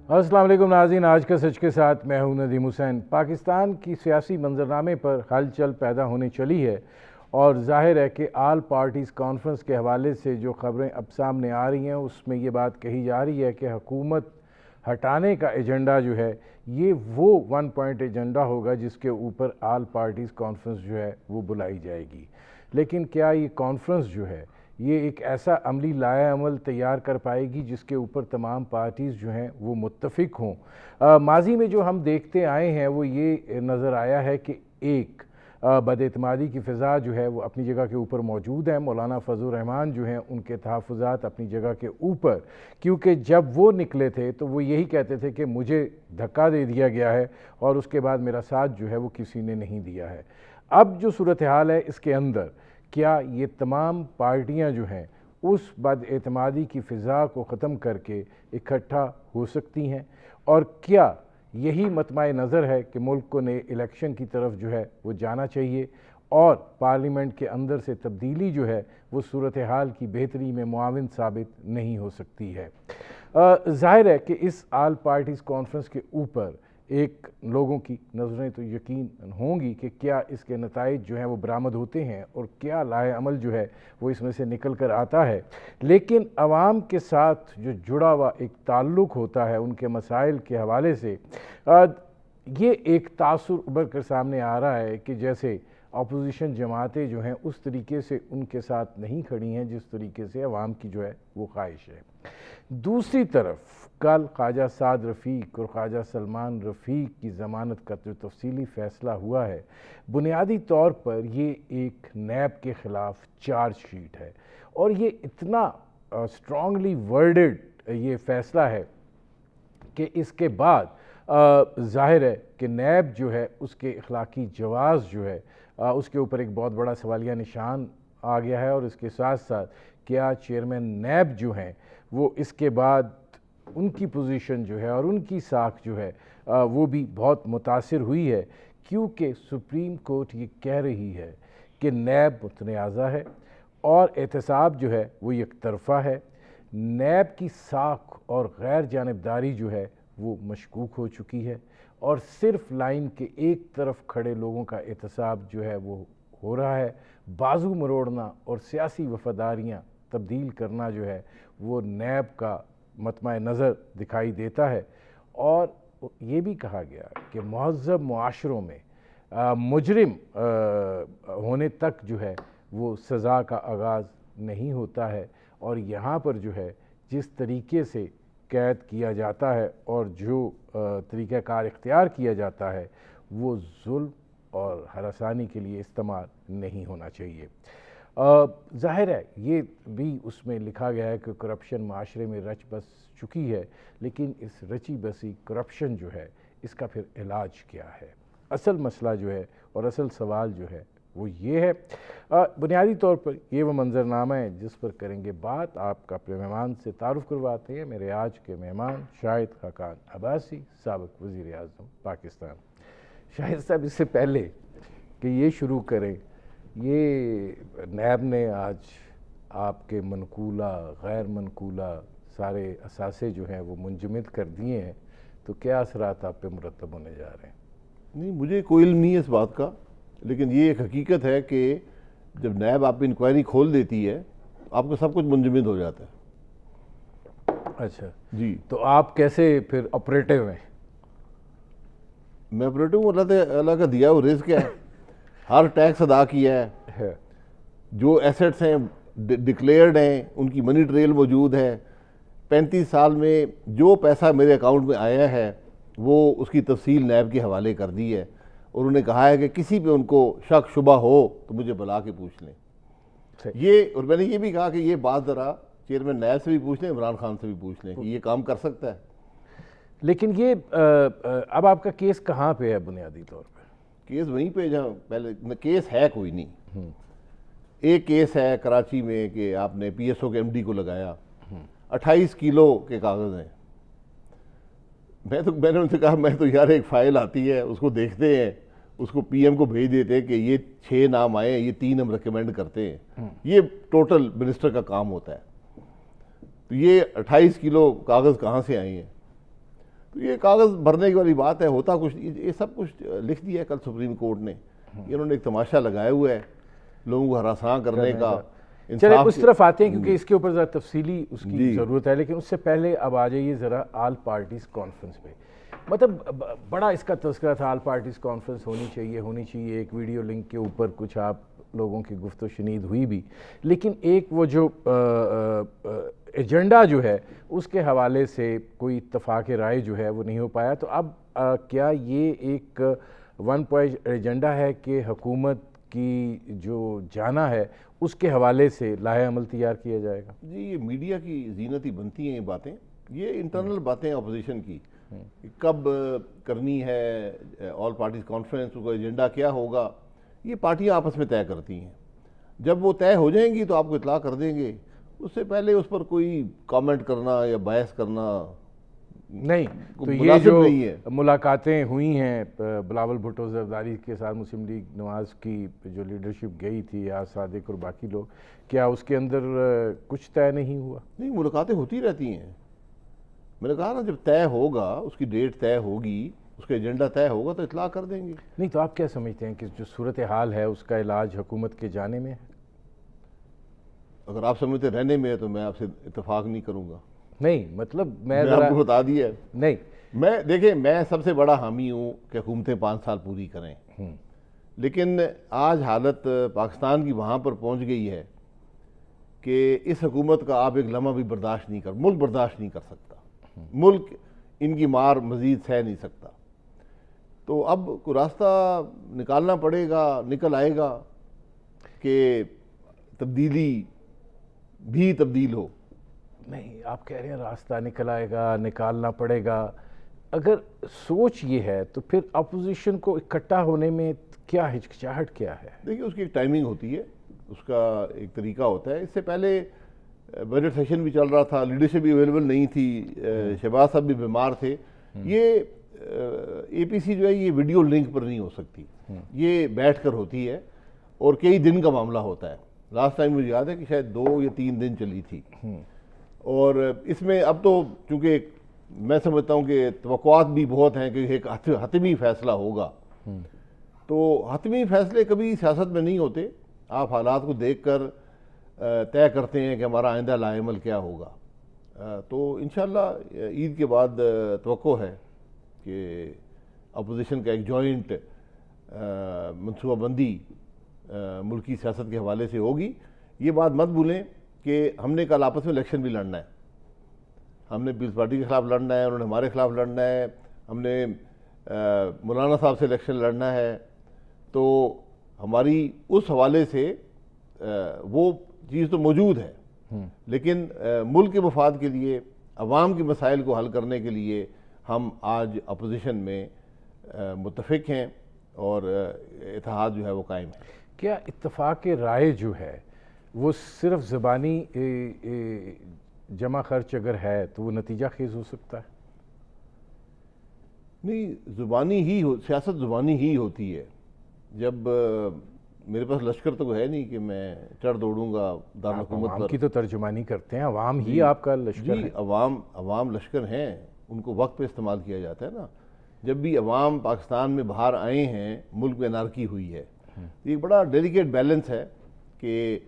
السلام علیکم ناظرین، آج کا سچ کے ساتھ میں ہوں ندیم حسین۔ پاکستان کی سیاسی منظرنامے پر ہلچل پیدا ہونے چلی ہے اور ظاہر ہے کہ آل پارٹیز کانفرنس کے حوالے سے جو خبریں اب سامنے آ رہی ہیں اس میں یہ بات کہی جا رہی ہے کہ حکومت ہٹانے کا ایجنڈا جو ہے یہ وہ 1 پوائنٹ ایجنڈا ہوگا جس کے اوپر آل پارٹیز کانفرنس جو ہے وہ بلائی جائے گی۔ لیکن کیا یہ کانفرنس جو ہے یہ ایک ایسا عملی لائحہ عمل تیار کر پائے گی جس کے اوپر تمام پارٹیز جو ہیں وہ متفق ہوں؟ ماضی میں جو ہم دیکھتے آئے ہیں وہ یہ نظر آیا ہے کہ ایک بد اعتمادی کی فضا جو ہے وہ اپنی جگہ کے اوپر موجود ہے۔ مولانا فضل الرحمان جو ہیں ان کے تحفظات اپنی جگہ کے اوپر، کیونکہ جب وہ نکلے تھے تو وہ یہی کہتے تھے کہ مجھے دھکا دے دیا گیا ہے اور اس کے بعد میرا ساتھ جو ہے وہ کسی نے نہیں دیا ہے۔ اب جو صورتحال ہے اس کے اندر کیا یہ تمام پارٹیاں جو ہیں اس بد اعتمادی کی فضا کو ختم کر کے اکٹھا ہو سکتی ہیں، اور کیا یہی مطمع نظر ہے کہ ملک کو نئے الیکشن کی طرف جو ہے وہ جانا چاہیے اور پارلیمنٹ کے اندر سے تبدیلی جو ہے وہ صورتحال کی بہتری میں معاون ثابت نہیں ہو سکتی ہے؟ ظاہر ہے کہ اس آل پارٹیز کانفرنس کے اوپر ایک لوگوں کی نظریں تو یقین ہوں گی کہ کیا اس کے نتائج جو ہیں وہ برآمد ہوتے ہیں اور کیا لائحہ عمل جو ہے وہ اس میں سے نکل کر آتا ہے، لیکن عوام کے ساتھ جو جڑا ہوا ایک تعلق ہوتا ہے ان کے مسائل کے حوالے سے یہ ایک تاثر ابھر کر سامنے آ رہا ہے کہ جیسے اپوزیشن جماعتیں جو ہیں اس طریقے سے ان کے ساتھ نہیں کھڑی ہیں جس طریقے سے عوام کی جو ہے وہ خواہش ہے۔ دوسری طرف کل خواجہ سعد رفیق اور خواجہ سلمان رفیق کی ضمانت کا جو تفصیلی فیصلہ ہوا ہے، بنیادی طور پر یہ ایک نیب کے خلاف چارج شیٹ ہے اور یہ اتنا اسٹرانگلی ورڈڈ یہ فیصلہ ہے کہ اس کے بعد ظاہر ہے کہ نیب جو ہے اس کے اخلاقی جواز جو ہے اس کے اوپر ایک بہت بڑا سوالیہ نشان آ گیا ہے، اور اس کے ساتھ ساتھ کیا چیئرمین نیب جو ہیں وہ اس کے بعد ان کی پوزیشن جو ہے اور ان کی ساکھ جو ہے وہ بھی بہت متاثر ہوئی ہے، کیونکہ سپریم کورٹ یہ کہہ رہی ہے کہ نیب متنازع ہے اور احتساب جو ہے وہ یک طرفہ ہے۔ نیب کی ساکھ اور غیر جانبداری جو ہے وہ مشکوک ہو چکی ہے اور صرف لائن کے ایک طرف کھڑے لوگوں کا احتساب جو ہے وہ ہو رہا ہے۔ بازو مروڑنا اور سیاسی وفاداریاں تبدیل کرنا جو ہے وہ نیب کا مطمع نظر دکھائی دیتا ہے، اور یہ بھی کہا گیا کہ مہذب معاشروں میں مجرم ہونے تک جو ہے وہ سزا کا آغاز نہیں ہوتا ہے، اور یہاں پر جو ہے جس طریقے سے قید کیا جاتا ہے اور جو طریقہ کار اختیار کیا جاتا ہے وہ ظلم اور ہراسانی کے لیے استعمال نہیں ہونا چاہیے۔ ظاہر ہے یہ بھی اس میں لکھا گیا ہے کہ کرپشن معاشرے میں رچ بس چکی ہے، لیکن اس رچی بسی کرپشن جو ہے اس کا پھر علاج کیا ہے؟ اصل مسئلہ جو ہے اور اصل سوال جو ہے وہ یہ ہے۔ بنیادی طور پر یہ وہ منظرنامہ ہے جس پر کریں گے بات۔ آپ کا اپنے مہمان سے تعارف کرواتے ہیں، میرے آج کے مہمان شاہد خاقان عباسی، سابق وزیر اعظم پاکستان۔ شاہد صاحب، اس سے پہلے کہ یہ شروع کریں، یہ نیب نے آج آپ کے منقولہ غیر منقولہ سارے اثاثے جو ہیں وہ منجمد کر دیے ہیں، تو کیا اثرات آپ پہ مرتب ہونے جا رہے ہیں؟ نہیں، مجھے کوئی علم نہیں ہے اس بات کا، لیکن یہ ایک حقیقت ہے کہ جب نیب آپ انکوائری کھول دیتی ہے آپ کا سب کچھ منجمد ہو جاتا ہے۔ اچھا جی، تو آپ کیسے پھر آپریٹو ہیں؟ میں آپریٹو ہوں، اللہ کا دیا ہوا رزق ہے، ہر ٹیکس ادا کیا ہے، جو ایسٹس ہیں ڈکلیئرڈ ہیں، ان کی منی ٹریل موجود ہے۔ 35 سال میں جو پیسہ میرے اکاؤنٹ میں آیا ہے وہ اس کی تفصیل نیب کے حوالے کر دی ہے، اور انہوں نے کہا ہے کہ کسی پہ ان کو شک شبہ ہو تو مجھے بلا کے پوچھ لیں۔ اور میں نے یہ بھی کہا کہ یہ بات ذرا چیئرمین نیب سے بھی پوچھ لیں، عمران خان سے بھی پوچھ لیں کہ یہ کام کر سکتا ہے۔ لیکن یہ اب آپ کا کیس کہاں پہ ہے بنیادی طور پہ؟ کیس وہیں پہ جہاں پہلے کیس ہے کوئی نہیں۔ ایک کیس ہے کراچی میں کہ آپ نے پی ایس او کے ایم ڈی کو لگایا، 28 کلو کے کاغذ ہیں۔ میں نے ان سے کہا میں تو یار ایک فائل آتی ہے اس کو دیکھتے ہیں، اس کو پی ایم کو بھیج دیتے ہیں کہ یہ 6 نام آئے ہیں، یہ 3 ہم ریکمینڈ کرتے ہیں، یہ ٹوٹل منسٹر کا کام ہوتا ہے۔ تو یہ 28 کلو کاغذ کہاں سے آئے ہیں؟ تو یہ کاغذ بھرنے کی والی بات ہے، ہوتا کچھ یہ سب کچھ لکھ دیا ہے کل سپریم کورٹ نے. انہوں نے ایک تماشا لگایا ہوا ہے لوگوں کو ہراساں کرنے کا. چلے اس طرف آتے ہیں کیونکہ اس کے اوپر ذرا تفصیلی اس کی ضرورت ہے، لیکن اس سے پہلے اب آ جائیے ذرا آل پارٹیز کانفرنس پہ. مطلب بڑا اس کا تذکرہ تھا آل پارٹیز کانفرنس ہونی چاہیے. ایک ویڈیو لنک کے اوپر کچھ آپ لوگوں کی گفت و شنید ہوئی بھی، لیکن ایک وہ جو ایجنڈا جو ہے اس کے حوالے سے کوئی اتفاق رائے جو ہے وہ نہیں ہو پایا. تو اب کیا یہ ایک ون پوائنٹ ایجنڈا ہے کہ حکومت کی جو جانا ہے اس کے حوالے سے لائحہ عمل تیار کیا جائے گا؟ جی یہ میڈیا کی زینت ہی بنتی ہیں یہ باتیں، یہ انٹرنل باتیں اپوزیشن کی، کب کرنی ہے آل پارٹیز کانفرنس، اس کا ایجنڈا کیا ہوگا، یہ پارٹیاں آپس میں طے کرتی ہیں. جب وہ طے ہو جائیں گی تو آپ کو اطلاع کر دیں گے. اس سے پہلے اس پر کوئی کامنٹ کرنا یا بحث کرنا نہیں. تو یہ جو ملاقاتیں ہوئی ہیں بلاول بھٹو زرداری کے ساتھ، مسلم لیگ نواز کی جو لیڈرشپ گئی تھی یا صادق اور باقی لوگ، کیا اس کے اندر کچھ طے نہیں ہوا؟ نہیں، ملاقاتیں ہوتی رہتی ہیں. میں نے کہا نا جب طے ہوگا، اس کی ڈیٹ طے ہوگی، اس کا ایجنڈا طے ہوگا تو اطلاع کر دیں گے. نہیں تو آپ کیا سمجھتے ہیں کہ جو صورتحال ہے اس کا علاج حکومت کے جانے میں ہے؟ اگر آپ سمجھتے رہنے میں ہے تو میں آپ سے اتفاق نہیں کروں گا. نہیں مطلب میں آپ کو بتا دیا ہے. نہیں دیکھیں میں سب سے بڑا حامی ہوں کہ حکومتیں 5 سال پوری کریں، لیکن آج حالت پاکستان کی وہاں پر پہنچ گئی ہے کہ اس حکومت کا آپ ایک لمحہ بھی برداشت نہیں ملک برداشت نہیں کر سکتا. ملک ان کی مار مزید سہ نہیں سکتا. تو اب کوئی راستہ نکالنا پڑے گا، نکل آئے گا کہ تبدیلی بھی تبدیل ہو. نہیں آپ کہہ رہے ہیں راستہ نکل آئے گا، نکالنا پڑے گا. اگر سوچ یہ ہے تو پھر اپوزیشن کو اکٹھا ہونے میں کیا ہچکچاہٹ کیا ہے؟ دیکھیے اس کی ایک ٹائمنگ ہوتی ہے، اس کا ایک طریقہ ہوتا ہے. اس سے پہلے بجٹ سیشن بھی چل رہا تھا، لیڈرشپ بھی اویلیبل نہیں تھی، شہباز صاحب بھی بیمار تھے. یہ اے پی سی جو ہے یہ ویڈیو لنک پر نہیں ہو سکتی، یہ بیٹھ کر ہوتی ہے اور کئی دن کا معاملہ ہوتا ہے. لاسٹ ٹائم مجھے یاد ہے کہ شاید 2 یا 3 دن چلی تھی. اور اس میں اب تو چونکہ میں سمجھتا ہوں کہ توقعات بھی بہت ہیں کہ ایک حتمی فیصلہ ہوگا. تو حتمی فیصلے کبھی سیاست میں نہیں ہوتے، آپ حالات کو دیکھ کر طے کرتے ہیں کہ ہمارا آئندہ لائحہ عمل کیا ہوگا. تو انشاءاللہ عید کے بعد توقع ہے کہ اپوزیشن کا ایک جوائنٹ منصوبہ بندی ملکی سیاست کے حوالے سے ہوگی. یہ بات مت بھولیں کہ ہم نے کل آپس میں الیکشن بھی لڑنا ہے. ہم نے پیپلز پارٹی کے خلاف لڑنا ہے، انہوں نے ہمارے خلاف لڑنا ہے، ہم نے مولانا صاحب سے الیکشن لڑنا ہے. تو ہماری اس حوالے سے وہ چیز تو موجود ہے، لیکن ملک کے مفاد کے لیے، عوام کے مسائل کو حل کرنے کے لیے ہم آج اپوزیشن میں متفق ہیں اور اتحاد جو ہے وہ قائم ہے. کیا اتفاق رائے جو ہے وہ صرف زبانی جمع خرچ اگر ہے تو وہ نتیجہ خیز ہو سکتا ہے؟ نہیں، سیاست زبانی ہی ہوتی ہے. جب میرے پاس لشکر تو ہے نہیں کہ میں چڑھ دوڑوں گا دارالحکومت پر. عوام کی تو ترجمانی کرتے ہیں، عوام ہی آپ کا لشکر ہے. جی عوام لشکر ہیں، ان کو وقت پہ استعمال کیا جاتا ہے نا. جب بھی عوام پاکستان میں باہر آئے ہیں، ملک میں انارکی ہوئی ہے. ایک بڑا ڈیلیکیٹ بیلنس ہے کہ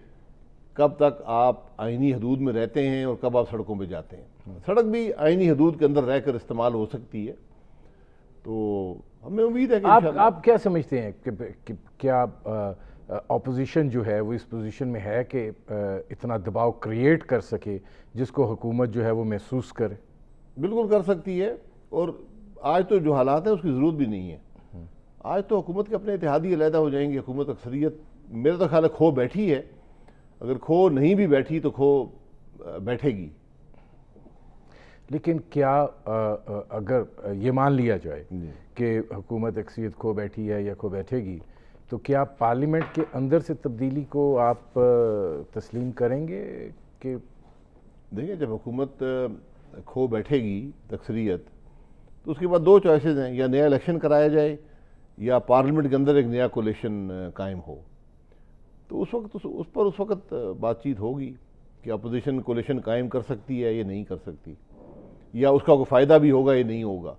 کب تک آپ آئینی حدود میں رہتے ہیں اور کب آپ سڑکوں پہ جاتے ہیں. سڑک بھی آئینی حدود کے اندر رہ کر استعمال ہو سکتی ہے. تو ہمیں امید ہے کہ آپ کیا سمجھتے ہیں کہ کیا اپوزیشن جو ہے وہ اس پوزیشن میں ہے کہ اتنا دباؤ کریٹ کر سکے جس کو حکومت جو ہے وہ محسوس کرے؟ بالکل کر سکتی ہے، اور آج تو جو حالات ہیں اس کی ضرورت بھی نہیں ہے. آج تو حکومت کے اپنے اتحادی علیحدہ ہو جائیں گے. حکومت اکثریت میرا تو خیال ہے کھو بیٹھی ہے، اگر کھو نہیں بھی بیٹھی تو کھو بیٹھے گی. لیکن کیا اگر یہ مان لیا جائے کہ حکومت اکثریت کھو بیٹھی ہے یا کھو بیٹھے گی، تو کیا پارلیمنٹ کے اندر سے تبدیلی کو آپ تسلیم کریں گے؟ کہ دیکھیں جب حکومت کھو بیٹھے گی اکثریت تو اس کے بعد 2 چوائسز ہیں، یا نیا الیکشن کرایا جائے یا پارلیمنٹ کے اندر ایک نیا کولیشن قائم ہو. تو اس وقت بات چیت ہوگی کہ اپوزیشن کولیشن قائم کر سکتی ہے یا نہیں کر سکتی، یا اس کا کوئی فائدہ بھی ہوگا یا نہیں ہوگا.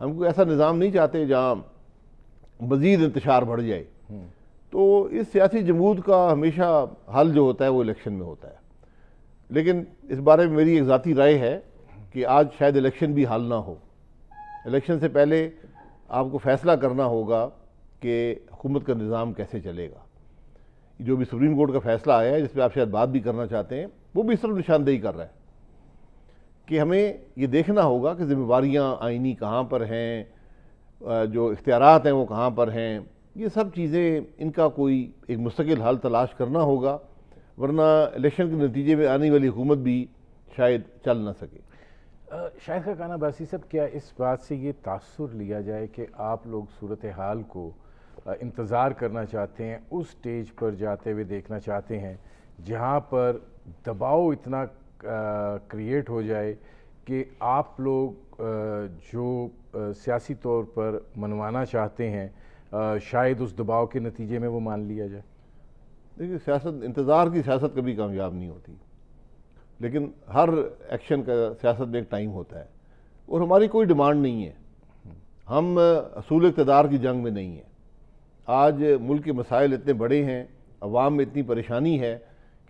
ہم کوئی ایسا نظام نہیں چاہتے جہاں مزید انتشار بڑھ جائے. تو اس سیاسی جمود کا ہمیشہ حل جو ہوتا ہے وہ الیکشن میں ہوتا ہے. لیکن اس بارے میں میری ایک ذاتی رائے ہے کہ آج شاید الیکشن بھی حل نہ ہو. الیکشن سے پہلے آپ کو فیصلہ کرنا ہوگا کہ حکومت کا نظام کیسے چلے گا. جو بھی سپریم کورٹ کا فیصلہ آیا ہے جس پہ آپ شاید بات بھی کرنا چاہتے ہیں, وہ بھی صرف نشاندہی کر رہا ہے کہ ہمیں یہ دیکھنا ہوگا کہ ذمہ داریاں آئینی کہاں پر ہیں, جو اختیارات ہیں وہ کہاں پر ہیں. یہ سب چیزیں ان کا کوئی ایک مستقل حل تلاش کرنا ہوگا, ورنہ الیکشن کے نتیجے میں آنے والی حکومت بھی شاید چل نہ سکے. شاہد خاقان عباسی صاحب, کیا اس بات سے یہ تاثر لیا جائے کہ آپ لوگ صورتحال کو انتظار کرنا چاہتے ہیں, اس سٹیج پر جاتے ہوئے دیکھنا چاہتے ہیں جہاں پر دباؤ اتنا کریٹ ہو جائے کہ آپ لوگ جو سیاسی طور پر منوانا چاہتے ہیں شاید اس دباؤ کے نتیجے میں وہ مان لیا جائے؟ دیکھیے, سیاست, انتظار کی سیاست کبھی کامیاب نہیں ہوتی, لیکن ہر ایکشن کا سیاست میں ایک ٹائم ہوتا ہے, اور ہماری کوئی ڈیمانڈ نہیں ہے. ہم اصول اقتدار کی جنگ میں نہیں ہیں. آج ملک کے مسائل اتنے بڑے ہیں, عوام میں اتنی پریشانی ہے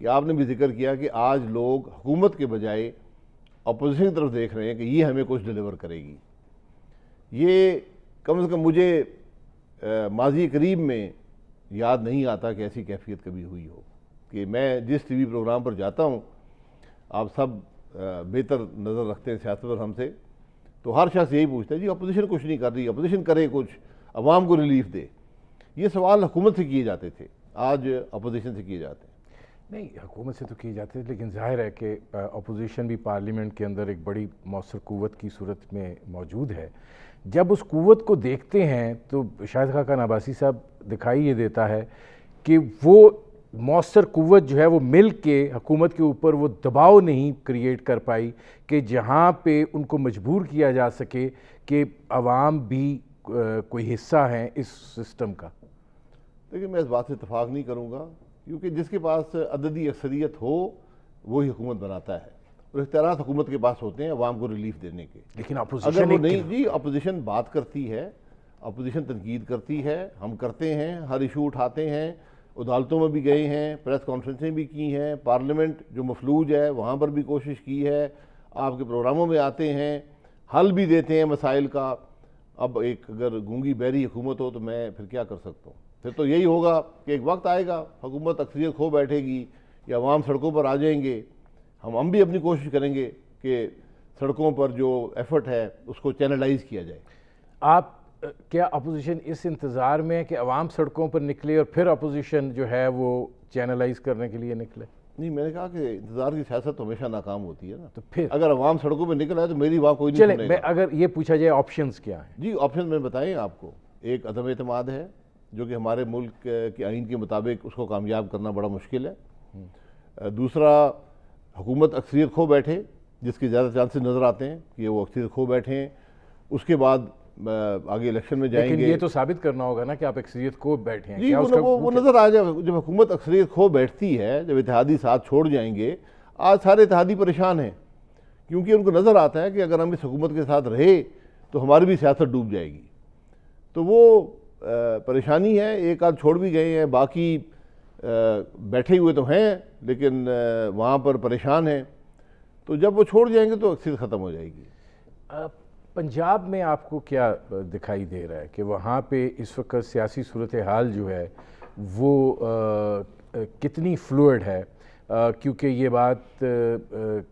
کہ آپ نے بھی ذکر کیا کہ آج لوگ حکومت کے بجائے اپوزیشن کی طرف دیکھ رہے ہیں کہ یہ ہمیں کچھ ڈیلیور کرے گی. یہ کم سے کم مجھے ماضی قریب میں یاد نہیں آتا کہ ایسی کیفیت کبھی ہوئی ہو. کہ میں جس ٹی وی پروگرام پر جاتا ہوں, آپ سب بہتر نظر رکھتے ہیں سیاست پر ہم سے, تو ہر شخص یہی پوچھتا ہے جی اپوزیشن کچھ نہیں کر رہی, اپوزیشن کرے کچھ, عوام کو ریلیف دے. یہ سوال حکومت سے کیے جاتے تھے, آج اپوزیشن سے کیے جاتے ہیں. نہیں, حکومت سے تو کی جاتی ہے, لیکن ظاہر ہے کہ اپوزیشن بھی پارلیمنٹ کے اندر ایک بڑی مؤثر قوت کی صورت میں موجود ہے. جب اس قوت کو دیکھتے ہیں تو شاہد خاقان عباسی صاحب دکھائی یہ دیتا ہے کہ وہ مؤثر قوت جو ہے وہ مل کے حکومت کے اوپر وہ دباؤ نہیں کریٹ کر پائی کہ جہاں پہ ان کو مجبور کیا جا سکے کہ عوام بھی کوئی حصہ ہیں اس سسٹم کا. دیکھیں, میں اس بات سے اتفاق نہیں کروں گا, کیونکہ جس کے پاس عددی اکثریت ہو وہی حکومت بناتا ہے, اور اختیارات حکومت کے پاس ہوتے ہیں عوام کو ریلیف دینے کے. لیکن اگر وہ نہیں, جی اپوزیشن بات کرتی ہے, اپوزیشن تنقید کرتی ہے, ہم کرتے ہیں, ہر ایشو اٹھاتے ہیں, عدالتوں میں بھی گئے ہیں, پریس کانفرنسیں بھی کی ہیں, پارلیمنٹ جو مفلوج ہے وہاں پر بھی کوشش کی ہے, آپ کے پروگراموں میں آتے ہیں, حل بھی دیتے ہیں مسائل کا. اب ایک اگر گونگی بہری حکومت ہو تو میں پھر کیا کر سکتا ہوں؟ پھر تو یہی ہوگا کہ ایک وقت آئے گا حکومت اکثریت کھو بیٹھے گی یا عوام سڑکوں پر آ جائیں گے. ہم بھی اپنی کوشش کریں گے کہ سڑکوں پر جو ایفرٹ ہے اس کو چینلائز کیا جائے. آپ کیا اپوزیشن اس انتظار میں ہے کہ عوام سڑکوں پر نکلے اور پھر اپوزیشن جو ہے وہ چینلائز کرنے کے لیے نکلے؟ نہیں, میں نے کہا کہ انتظار کی سیاست ہمیشہ ناکام ہوتی ہے نا. تو پھر اگر عوام سڑکوں پہ نکل آئے تو میری وہاں کوئی نہیں سنے گا. چلیں, اگر یہ پوچھا جائے آپشنز کیا ہیں؟ جی آپشن میں بتائیں آپ کو. ایک عدم اعتماد ہے جو کہ ہمارے ملک کے آئین کے مطابق اس کو کامیاب کرنا بڑا مشکل ہے. دوسرا, حکومت اکثریت کھو بیٹھے, جس کے زیادہ چانسز نظر آتے ہیں کہ وہ اکثریت کھو بیٹھے ہیں, اس کے بعد آگے الیکشن میں جائیں گے. لیکن یہ تو ثابت کرنا ہوگا نا کہ آپ اکثریت کھو بیٹھے ہیں. جی وہ نظر آ جائے. جب حکومت اکثریت کھو بیٹھتی ہے, جب اتحادی ساتھ چھوڑ جائیں گے, آج سارے اتحادی پریشان ہیں کیونکہ ان کو نظر آتا ہے کہ اگر ہم اس حکومت کے ساتھ رہے تو ہماری بھی سیاست ڈوب جائے گی. تو وہ پریشانی ہے. ایک آدھ چھوڑ بھی گئے ہیں, باقی بیٹھے ہوئے تو ہیں لیکن وہاں پر پریشان ہیں. تو جب وہ چھوڑ جائیں گے تو اکثریت ختم ہو جائے گی. پنجاب میں آپ کو کیا دکھائی دے رہا ہے کہ وہاں پہ اس وقت سیاسی صورتحال جو ہے وہ کتنی فلوئڈ ہے؟ کیونکہ یہ بات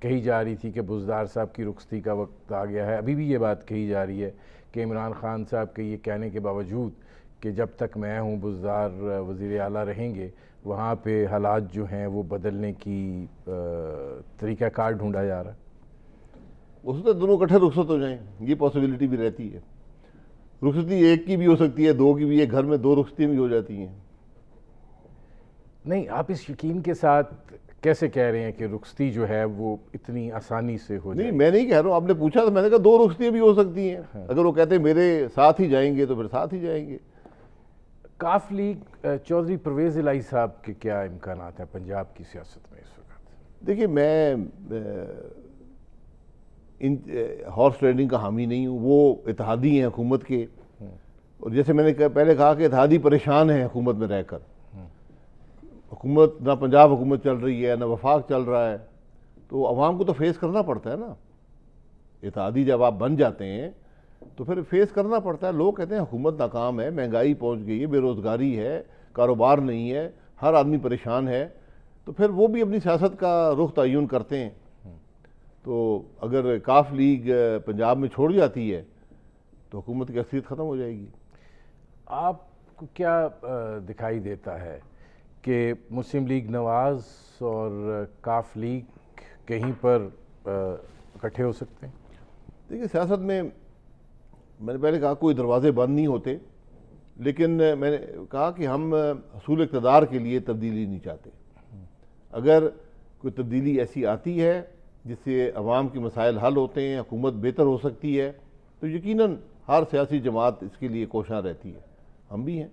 کہی جا رہی تھی کہ بزدار صاحب کی رخصتی کا وقت آ گیا ہے. ابھی بھی یہ بات کہی جا رہی ہے کہ عمران خان صاحب کے یہ کہنے کے باوجود کہ جب تک میں ہوں بزدار وزیر اعلیٰ رہیں گے, وہاں پہ حالات جو ہیں وہ بدلنے کی طریقہ کار ڈھونڈا جا رہا ہے. اس سے دونوں اکٹھے رخصت ہو جائیں, یہ پاسبلٹی بھی رہتی ہے. رخصتی ایک کی بھی ہو سکتی ہے, دو کی بھی, ایک گھر میں دو رخصتیاں بھی ہو جاتی ہیں. نہیں, آپ اس یقین کے ساتھ کیسے کہہ رہے ہیں کہ رخصتی جو ہے وہ اتنی آسانی سے ہو جائے؟ نہیں, میں نہیں کہہ رہا ہوں, آپ نے پوچھا تو میں نے کہا دو رخصتیاں بھی ہو سکتی ہیں. اگر وہ کہتے ہیں میرے ساتھ ہی جائیں گے تو پھر ساتھ ہی جائیں گے. کاف لیگ چودھری پرویز الہی صاحب کے کیا امکانات ہیں پنجاب کی سیاست میں اس وقت؟ دیکھیے, میں ان ہارس ٹریڈنگ کا حامی نہیں ہوں، وہ اتحادی ہیں حکومت کے، اور جیسے میں نے پہلے کہا کہ اتحادی پریشان ہیں حکومت میں رہ کر، حکومت نہ پنجاب حکومت چل رہی ہے نہ وفاق چل رہا ہے، تو عوام کو تو فیس کرنا پڑتا ہے نا، اتحادی جب آپ بن جاتے ہیں تو پھر فیس کرنا پڑتا ہے. لوگ کہتے ہیں حکومت ناکام ہے، مہنگائی پہنچ گئی ہے، بے روزگاری ہے، کاروبار نہیں ہے، ہر آدمی پریشان ہے، تو پھر وہ بھی اپنی سیاست کا رخ تعین کرتے ہیں. تو اگر کاف لیگ پنجاب میں چھوڑ جاتی ہے تو حکومت کی اکثریت ختم ہو جائے گی. آپ کو کیا دکھائی دیتا ہے کہ مسلم لیگ نواز اور کاف لیگ کہیں پر اکٹھے ہو سکتے ہیں؟ دیکھیے سیاست میں نے پہلے کہا کوئی دروازے بند نہیں ہوتے، لیکن میں نے کہا کہ ہم حصول اقتدار کے لیے تبدیلی نہیں چاہتے. اگر کوئی تبدیلی ایسی آتی ہے جس سے عوام کے مسائل حل ہوتے ہیں، حکومت بہتر ہو سکتی ہے، تو یقیناً ہر سیاسی جماعت اس کے لیے کوشاں رہتی ہے، ہم بھی ہیں.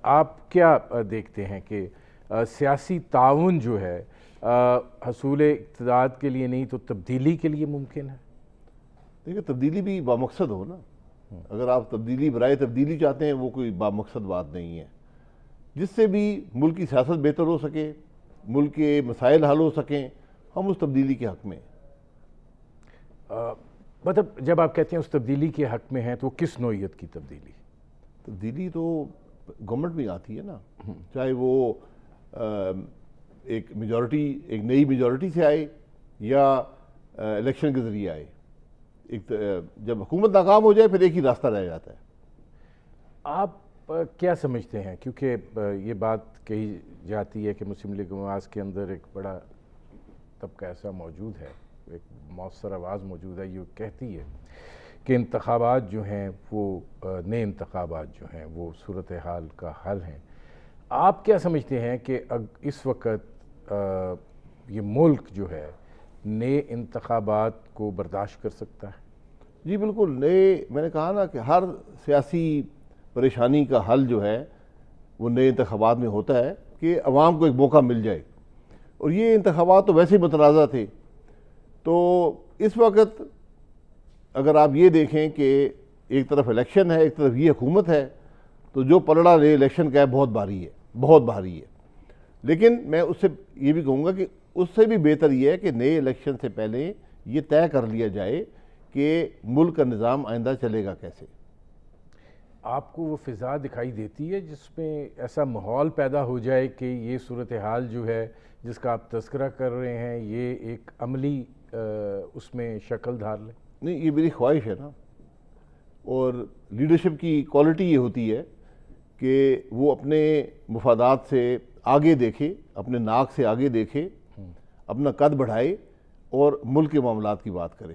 آپ کیا دیکھتے ہیں کہ سیاسی تعاون جو ہے حصول اقتدار کے لیے نہیں تو تبدیلی کے لیے ممکن ہے؟ دیکھیں تبدیلی بھی بامقصد ہو نا. اگر آپ تبدیلی برائے تبدیلی چاہتے ہیں وہ کوئی بامقصد بات نہیں ہے. جس سے بھی ملک کی سیاست بہتر ہو سکے، ملک کے مسائل حل ہو سکیں، ہم اس تبدیلی کے حق میں ہیں. مطلب جب آپ کہتے ہیں اس تبدیلی کے حق میں ہیں تو کس نوعیت کی تبدیلی؟ تبدیلی تو گورنمنٹ میں آتی ہے نا، چاہے وہ ایک نئی میجورٹی سے آئے یا الیکشن کے ذریعے آئے. جب حکومت ناکام ہو جائے پھر ایک ہی راستہ رہ جاتا ہے. آپ کیا سمجھتے ہیں، کیونکہ یہ بات کہی جاتی ہے کہ مسلم لیگ نواز کے اندر ایک بڑا طبقہ ایسا موجود ہے، ایک مؤثر آواز موجود ہے، یہ کہتی ہے کہ انتخابات جو ہیں وہ نئے انتخابات جو ہیں وہ صورتحال کا حل ہیں. آپ کیا سمجھتے ہیں کہ اس وقت یہ ملک جو ہے نئے انتخابات کو برداشت کر سکتا ہے؟ جی بالکل. میں نے کہا نا کہ ہر سیاسی پریشانی کا حل جو ہے وہ نئے انتخابات میں ہوتا ہے کہ عوام کو ایک موقع مل جائے. اور یہ انتخابات تو ویسے ہی متنازع تھے. تو اس وقت اگر آپ یہ دیکھیں کہ ایک طرف الیکشن ہے، ایک طرف یہ حکومت ہے، تو جو پلڑا نئے الیکشن کا ہے بہت بھاری ہے، بہت بھاری ہے. لیکن میں اس سے یہ بھی کہوں گا کہ اس سے بھی بہتر یہ ہے کہ نئے الیکشن سے پہلے یہ طے کر لیا جائے کہ ملک کا نظام آئندہ چلے گا کیسے. آپ کو وہ فضا دکھائی دیتی ہے جس میں ایسا ماحول پیدا ہو جائے کہ یہ صورتحال جو ہے جس کا آپ تذکرہ کر رہے ہیں یہ ایک عملی اس میں شکل دھار لے؟ نہیں، یہ میری خواہش ہے نا. اور لیڈرشپ کی کوالٹی یہ ہوتی ہے کہ وہ اپنے مفادات سے آگے دیکھے، اپنے ناک سے آگے دیکھے، اپنا قد بڑھائے اور ملک کے معاملات کی بات کرے.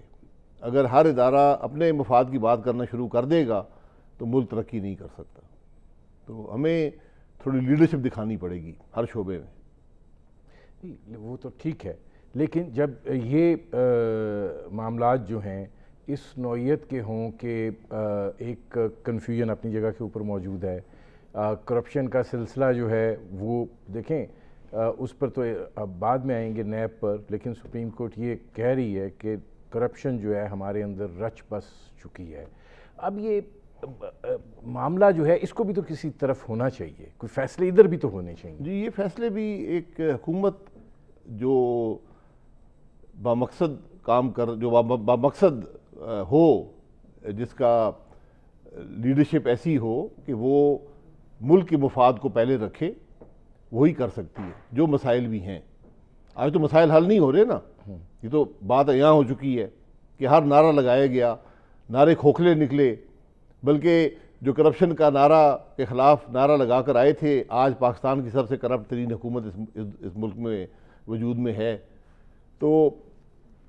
اگر ہر ادارہ اپنے مفاد کی بات کرنا شروع کر دے گا تو ملک ترقی نہیں کر سکتا. تو ہمیں تھوڑی لیڈرشپ دکھانی پڑے گی ہر شعبے میں. وہ تو ٹھیک ہے، لیکن جب یہ معاملات جو ہیں اس نوعیت کے ہوں کہ ایک کنفیوژن اپنی جگہ کے اوپر موجود ہے، کرپشن کا سلسلہ جو ہے وہ دیکھیں اس پر تو اب بعد میں آئیں گے نیب پر، لیکن سپریم کورٹ یہ کہہ رہی ہے کہ کرپشن جو ہے ہمارے اندر رچ بس چکی ہے. اب یہ معاملہ جو ہے اس کو بھی تو کسی طرف ہونا چاہیے، کوئی فیصلے ادھر بھی تو ہونے چاہیے. جی یہ فیصلے بھی ایک حکومت جو بامقصد کام جو بامقصد ہو، جس کا لیڈرشپ ایسی ہو کہ وہ ملک کے مفاد کو پہلے رکھے، وہی کر سکتی ہے. جو مسائل بھی ہیں آج تو مسائل حل نہیں ہو رہے نا. یہ تو بات یہاں ہو چکی ہے کہ ہر نعرہ لگایا گیا، نعرے کھوکھلے نکلے، بلکہ جو کرپشن کا نعرہ کے خلاف نعرہ لگا کر آئے تھے آج پاکستان کی سب سے کرپٹ ترین حکومت اس ملک میں وجود میں ہے. تو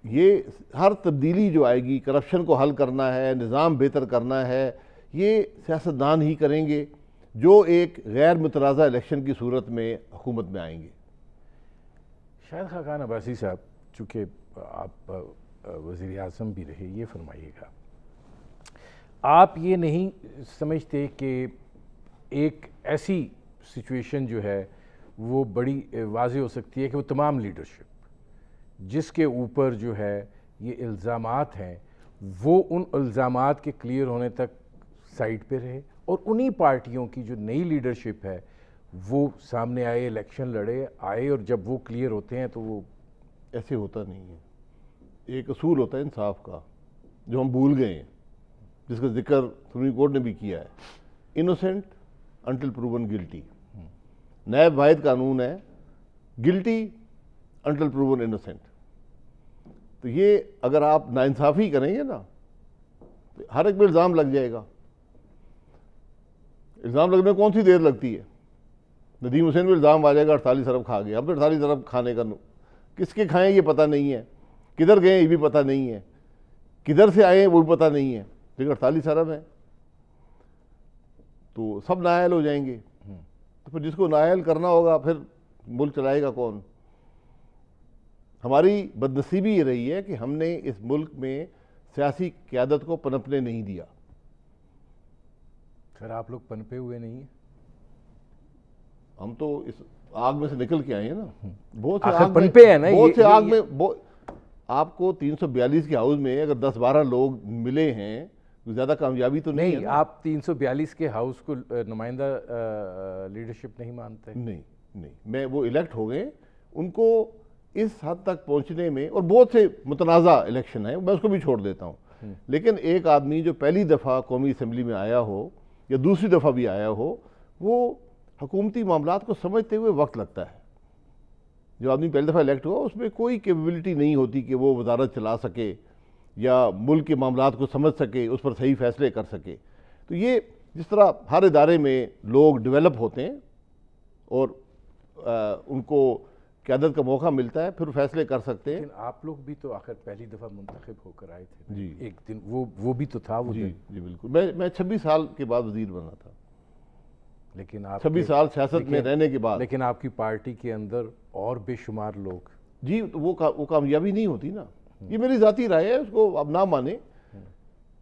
یہ ہر تبدیلی جو آئے گی، کرپشن کو حل کرنا ہے، نظام بہتر کرنا ہے، یہ سیاستدان ہی کریں گے جو ایک غیر متنازع الیکشن کی صورت میں حکومت میں آئیں گے. شاہد خاقان عباسی صاحب، چونکہ آپ وزیر اعظم بھی رہے، یہ فرمائیے گا آپ یہ نہیں سمجھتے کہ ایک ایسی سچویشن جو ہے وہ بڑی واضح ہو سکتی ہے کہ وہ تمام لیڈرشپ جس کے اوپر جو ہے یہ الزامات ہیں وہ ان الزامات کے کلیئر ہونے تک سائٹ پہ رہے، اور انہی پارٹیوں کی جو نئی لیڈرشپ ہے وہ سامنے آئے، الیکشن لڑے آئے، اور جب وہ کلیئر ہوتے ہیں تو وہ ایسے ہوتا نہیں ہے. ایک اصول ہوتا ہے انصاف کا جو ہم بھول گئے ہیں، جس کا ذکر سپریم کورٹ نے بھی کیا ہے، انوسینٹ انٹل پروون گلٹی. نائب واحد قانون ہے گلٹی انٹل پروون انوسینٹ. تو یہ اگر آپ ناانصافی کریں گے نا تو ہر ایک پہ الزام لگ جائے گا. الزام لگنے میں کون سی دیر لگتی ہے؟ ندیم حسین پہ الزام آ جائے گا 48 ارب کھا گیا. اب تو 48 ارب کھانے کا کس کے کھائیں یہ پتہ نہیں ہے، کدھر گئے یہ بھی پتہ نہیں ہے، کدھر سے آئے ہیں وہ بھی پتہ نہیں ہے، لیکن 48 ارب ہیں تو سب نااہل ہو جائیں گے. تو پھر جس کو نااہل کرنا ہوگا پھر ملک چلائے گا کون؟ ہماری بدنصیبی یہ رہی ہے کہ ہم نے اس ملک میں سیاسی قیادت کو پنپنے نہیں دیا. پھر آپ لوگ پنپے ہوئے نہیں ہیں. ہم تو اس آگ میں سے نکل کے آئے ہیں نا. بہت آخر پنپے ہیں نا. بہت سے آگ میں آپ کو 342 کے ہاؤس میں اگر 10-12 لوگ ملے ہیں تو زیادہ کامیابی تو نہیں ہے. آپ 342 کے ہاؤس کو نمائندہ لیڈرشپ نہیں مانتے؟ نہیں میں وہ الیکٹ ہو گئے، ان کو اس حد تک پہنچنے میں، اور بہت سے متنازع الیکشن ہیں میں اس کو بھی چھوڑ دیتا ہوں، لیکن ایک آدمی جو پہلی دفعہ قومی اسمبلی میں آیا ہو یا دوسری دفعہ بھی آیا ہو، وہ حکومتی معاملات کو سمجھتے ہوئے وقت لگتا ہے. جو آدمی پہلی دفعہ الیکٹ ہوا اس میں کوئی کیپیبلٹی نہیں ہوتی کہ وہ وزارت چلا سکے یا ملک کے معاملات کو سمجھ سکے، اس پر صحیح فیصلے کر سکے. تو یہ جس طرح ہر ادارے میں لوگ ڈیولپ ہوتے ہیں اور ان کو قیادت کا موقع ملتا ہے، پھر فیصلے کر سکتے ہیں. لیکن آپ لوگ بھی تو آخر پہلی دفعہ منتخب ہو کر آئے تھے. جی ایک دن وہ بھی تو تھا وہ دن. جی بالکل. میں 26 سال کے بعد وزیر بنا تھا. لیکن آپ 26 سال سیاست میں رہنے کے بعد. لیکن آپ کی پارٹی کے اندر اور بے شمار لوگ. جی وہ کامیابی نہیں ہوتی نا. یہ میری ذاتی رائے ہے، اس کو آپ نہ مانیں،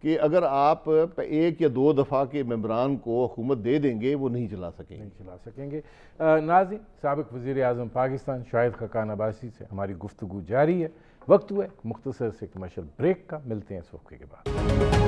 کہ اگر آپ 1 یا 2 دفعہ کے ممبران کو حکومت دے دیں گے وہ نہیں چلا سکیں گے. ناظرین، سابق وزیر اعظم پاکستان شاہد خاقان عباسی سے ہماری گفتگو جاری ہے. وقت ہوا ہے مختصر سے کمرشل بریک کا. ملتے ہیں اس وقفے کے بعد.